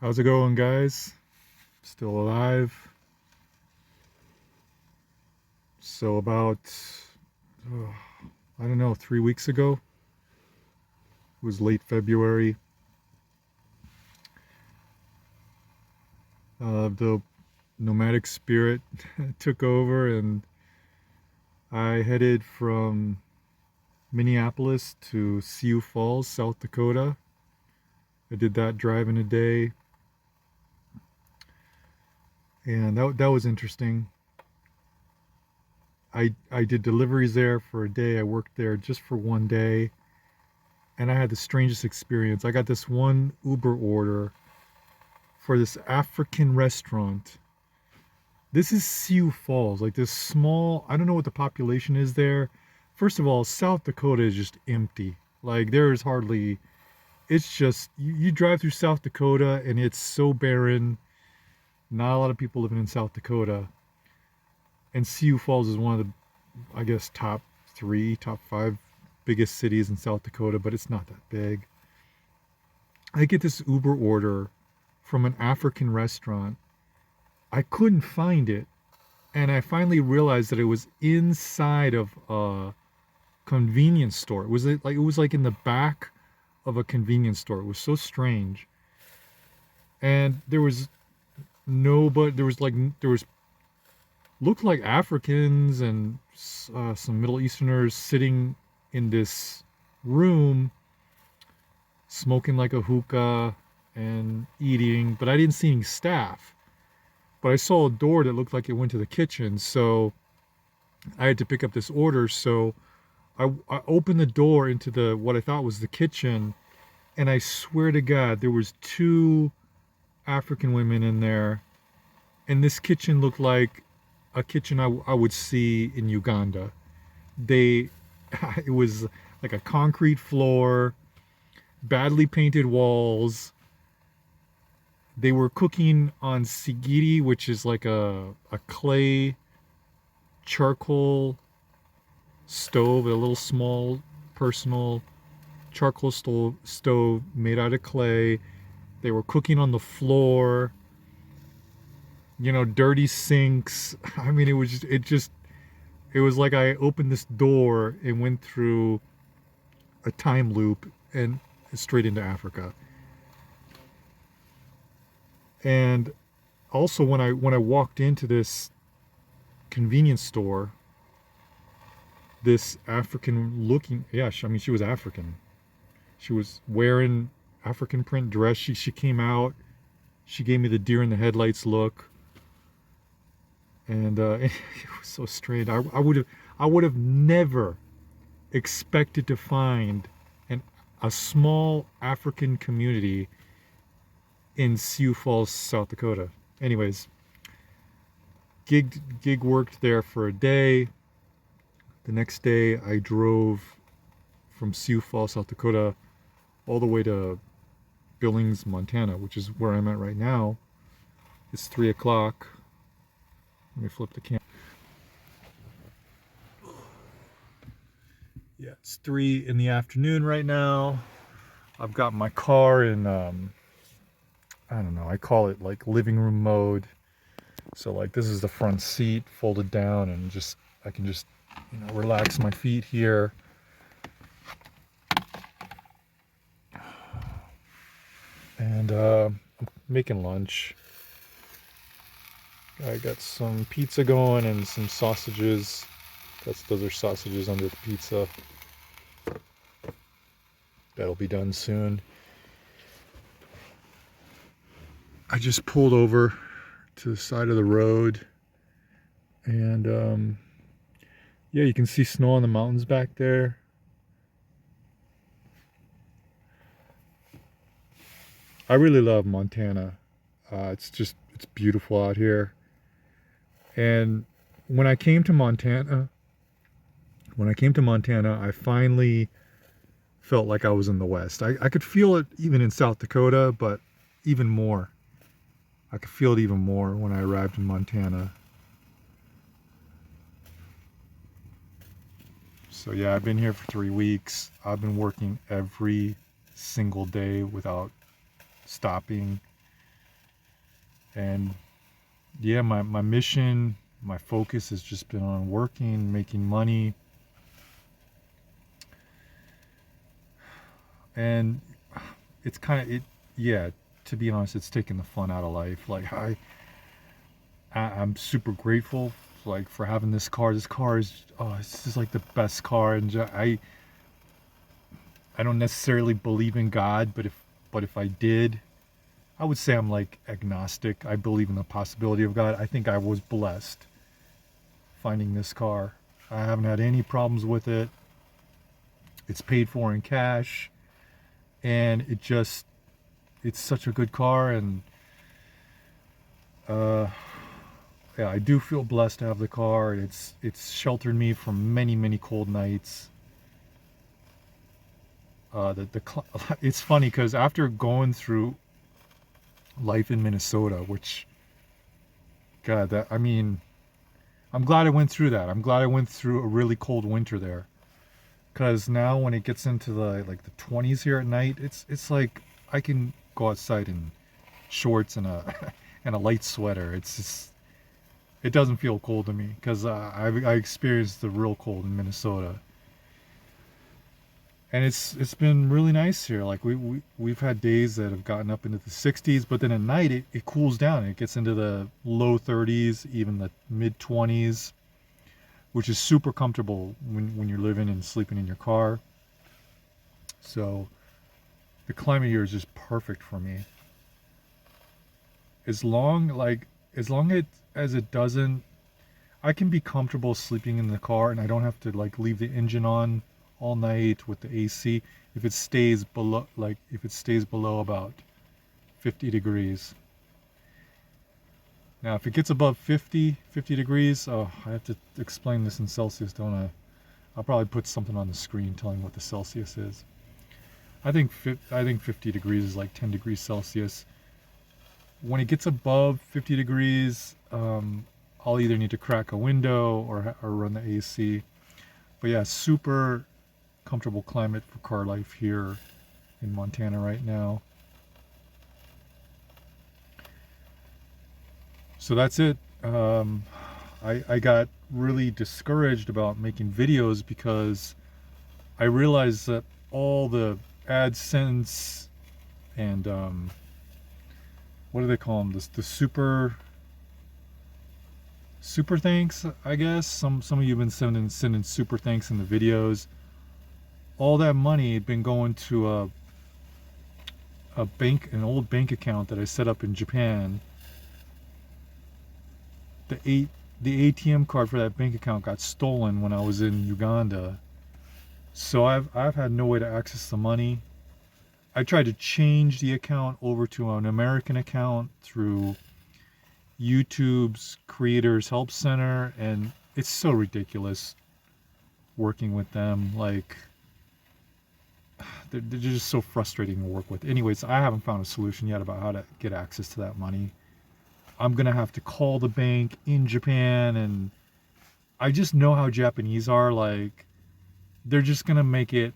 How's it going, guys? Still alive. So about, oh, I don't know, 3 weeks ago, it was late February, the nomadic spirit took over and I headed from Minneapolis to Sioux Falls, South Dakota. I did that drive in a day, and that was interesting. I did deliveries there for a day. I worked there just for one day, and I had the strangest experience. I got this one Uber order for this African restaurant. This is Sioux Falls, like this small, I don't know what the population is there. First of all, South Dakota is just empty. Like there is hardly, it's just, you drive through South Dakota and it's so barren. Not a lot of people living in South Dakota. And Sioux Falls is one of the, I guess, top three, top five biggest cities in South Dakota, but it's not that big. I get this Uber order from an African restaurant. I couldn't find it, and I finally realized that it was inside of a convenience store. It was like in the back of a convenience store. It was so strange. And there was nobody. There was looked like Africans and some Middle Easterners sitting in this room, smoking like a hookah and eating, but I didn't see any staff. But I saw a door that looked like it went to the kitchen, so I had to pick up this order. So I opened the door into the what I thought was the kitchen, and I swear to God, there was two African women in there, and this kitchen looked like a kitchen I would see in Uganda. They, it was like a concrete floor, badly painted walls. They were cooking on sigiri, which is like a clay charcoal stove, a little small personal charcoal stove made out of clay. They were cooking on the floor, dirty sinks. I mean, it was like I opened this door and went through a time loop and straight into Africa. And also when I walked into this convenience store, this African looking, yeah, I mean she was African. She was wearing African print dress. She came out. She gave me the deer in the headlights look, and it was so strange. I would have never expected to find an a small African community in Sioux Falls, South Dakota. Anyways, gig worked there for a day. The next day, I drove from Sioux Falls, South Dakota, all the way to Billings, Montana, which is where I'm at right now. It's 3 o'clock. Let me flip the camera. Yeah, it's 3 in the afternoon right now. I've got my car in, I don't know, I call it like living room mode. So like this is the front seat folded down, and I can just relax my feet here. And I'm making lunch. I got some pizza going and some sausages. Those are sausages under the pizza. That'll be done soon. I just pulled over to the side of the road, and yeah, you can see snow on the mountains back there. I really love Montana. It's beautiful out here. And when I came to Montana, I finally felt like I was in the West. I could feel it even in South Dakota, but even more. I could feel it even more when I arrived in Montana. So yeah, I've been here for 3 weeks. I've been working every single day without stopping. And yeah, my mission, my focus has just been on working, making money, and it's kind of it. Yeah, to be honest, it's taking the fun out of life. Like I'm super grateful, like for having this car. This car is it's just like the best car, and I don't necessarily believe in God, but if I did, I would say I'm like agnostic. I believe in the possibility of God. I think I was blessed finding this car. I haven't had any problems with it. It's paid for in cash, and it's such a good car, and uh yeah, I do feel blessed to have the car. It's sheltered me from many cold nights. It's funny because after going through life in Minnesota, which God, that I mean, I'm glad I went through that. I'm glad I went through a really cold winter there. Because now when it gets into the like the 20s here at night, it's like I can go outside in shorts and a and a light sweater. It's just it doesn't feel cold to me because I experienced the real cold in Minnesota, and it's been really nice here. Like we've had days that have gotten up into the 60s, but then at night it cools down. It gets into the low 30s, even the mid 20s, which is super comfortable when you're living and sleeping in your car. So the climate here is just perfect for me. As long like as long as it doesn't, I can be comfortable sleeping in the car and I don't have to like leave the engine on all night with the AC if it stays below about 50 degrees. Now if it gets above 50 degrees, oh, I have to explain this in Celsius, don't I? I'll probably put something on the screen telling what the Celsius is. I think 50 degrees is like 10 degrees Celsius. When it gets above 50 degrees, I'll either need to crack a window or run the AC. But yeah, super comfortable climate for car life here in Montana right now. So that's it. I got really discouraged about making videos because I realized that all the AdSense and what do they call them? The super thanks, I guess. Some of you have been sending super thanks in the videos. All that money had been going to an old bank account that I set up in Japan. The ATM card for that bank account got stolen when I was in Uganda. So I've had no way to access the money. I tried to change the account over to an American account through YouTube's Creators Help Center, and it's so ridiculous working with them. Like, they're just so frustrating to work with. Anyways, I haven't found a solution yet about how to get access to that money. I'm gonna have to call the bank in Japan, and I just know how Japanese are. Like, they're just gonna make it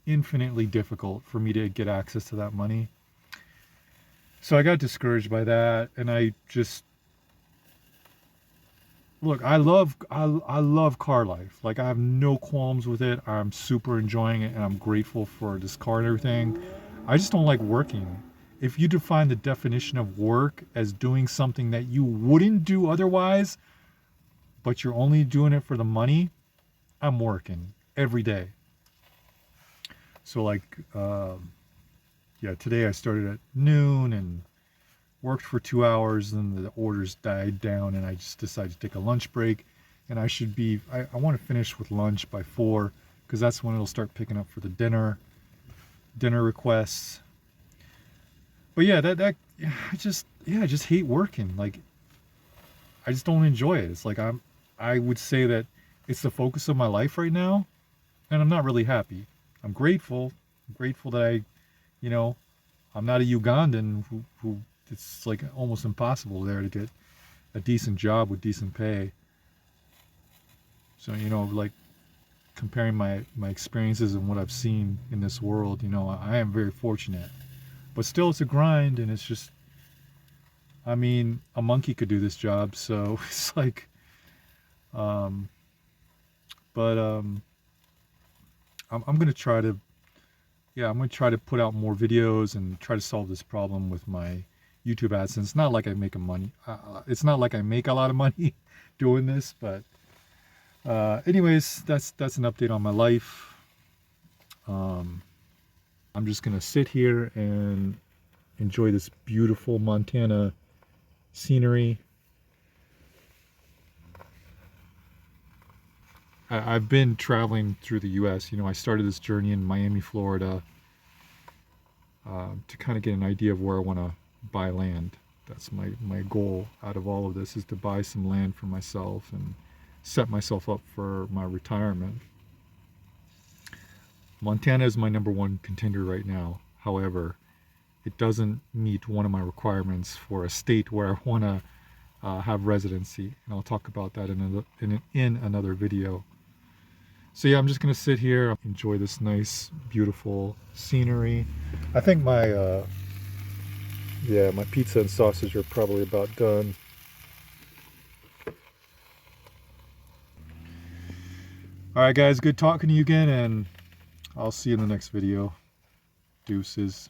infinitely difficult for me to get access to that money. So I got discouraged by that, and I just look. I love car life. Like, I have no qualms with it. I'm super enjoying it, and I'm grateful for this car and everything. I just don't like working. If you define the definition of work as doing something that you wouldn't do otherwise, but you're only doing it for the money, I'm working every day. So like, yeah, today I started at noon and worked for 2 hours, and the orders died down, and I just decided to take a lunch break. And I want to finish with lunch by 4 because that's when it'll start picking up for the dinner requests. But yeah, I just hate working. Like, I just don't enjoy it. It's like I would say that it's the focus of my life right now, and I'm not really happy. I'm grateful. I'm grateful that you know, I'm not a Ugandan who it's like almost impossible there to get a decent job with decent pay. So, like comparing my experiences and what I've seen in this world, I am very fortunate. But still, it's a grind, and it's just I mean, a monkey could do this job, so it's like, um, but I'm gonna try to, yeah, I'm gonna try to put out more videos and try to solve this problem with my YouTube AdSense. It's not like I make a money. It's not like I make a lot of money doing this, but anyways, that's an update on my life. Um, I'm just gonna sit here and enjoy this beautiful Montana scenery. I've been traveling through the U.S. You know, I started this journey in Miami, Florida, to kind of get an idea of where I want to buy land. That's my goal out of all of this, is to buy some land for myself and set myself up for my retirement. Montana is my number one contender right now. However, it doesn't meet one of my requirements for a state where I want to have residency, and I'll talk about that in another video. So yeah, I'm just gonna sit here, enjoy this nice, beautiful scenery. I think my pizza and sausage are probably about done. All right, guys, good talking to you again, and I'll see you in the next video. Deuces.